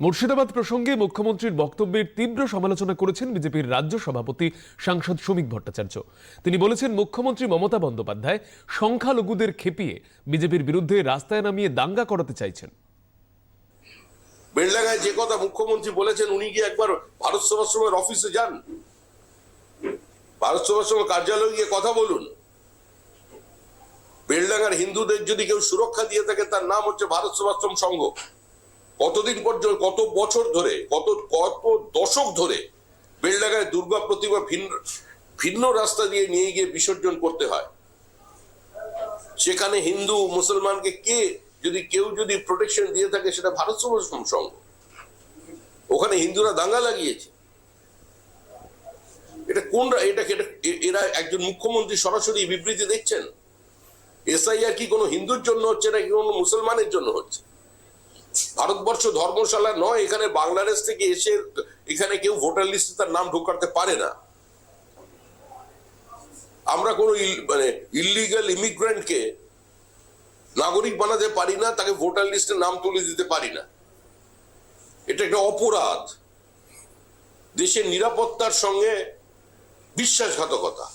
মুর্শিদাবাদ প্রসঙ্গে মুখ্যমন্ত্রীর বক্তব্যের তীব্র সমালোচনা করেছেন বিজেপির রাজ্য সভাপতি সাংসদ শ্রমিক ভট্টাচার্য। তিনি বলেছেন, মুখ্যমন্ত্রী মমতা বন্দ্যোপাধ্যায় সংখ্যালঘুদের খেপিয়ে বিজেপির বিরুদ্ধে রাস্তায় নামিয়ে দাঙ্গা করাতে চাইছেন। বেলডাঙ্গায় যে কথা মুখ্যমন্ত্রী বলেছেন, উনি কি একবার ভারত সেবাশ্রমের অফিসে যান, ভারত সেবাশ্রমের কার্যালয়ে গিয়ে কথা বলুন। বেলডাঙ্গার হিন্দুদের যদি কেউ সুরক্ষা দিয়ে থাকে, তার নাম হচ্ছে ভারত সেবাশ্রম সংঘ। কতদিন পর্যন্ত, কত বছর ধরে, কত দশক ধরে বেলডাঙ্গায় দুর্গা প্রতিমা ভিন্ন রাস্তা দিয়ে নিয়ে গিয়ে বিসর্জন করতে হয়। সেখানে হিন্দু মুসলমানকে কেউ যদি প্রোটেকশন দিয়ে থাকে, সেটা ভারত সেবাশ্রম সংঘ। ওখানে হিন্দুরা দাঙ্গা লাগিয়েছে। এরা একজন মুখ্যমন্ত্রী সরাসরি বিবৃতি দেখছেন। এসআইআর কি কোনো হিন্দুর জন্য হচ্ছে নাকি কোনো মুসলমানের জন্য হচ্ছে? ভারতবর্ষ ধর্মশালা নয়। এখানে বাংলাদেশ থেকে এসে এখানে কেউ ভোটার লিস্টে তার নাম ঢোকাতে পারে না। আমরা কোনো ইলিগাল ইমিগ্রেন্টকে নাগরিক বানাতে পারি না, তাকে ভোটার লিস্টে নাম তুলে দিতে পারি না। এটা একটা অপরাধ। দেশের নিরাপত্তার সঙ্গে বিশ্বাসঘাতকতা।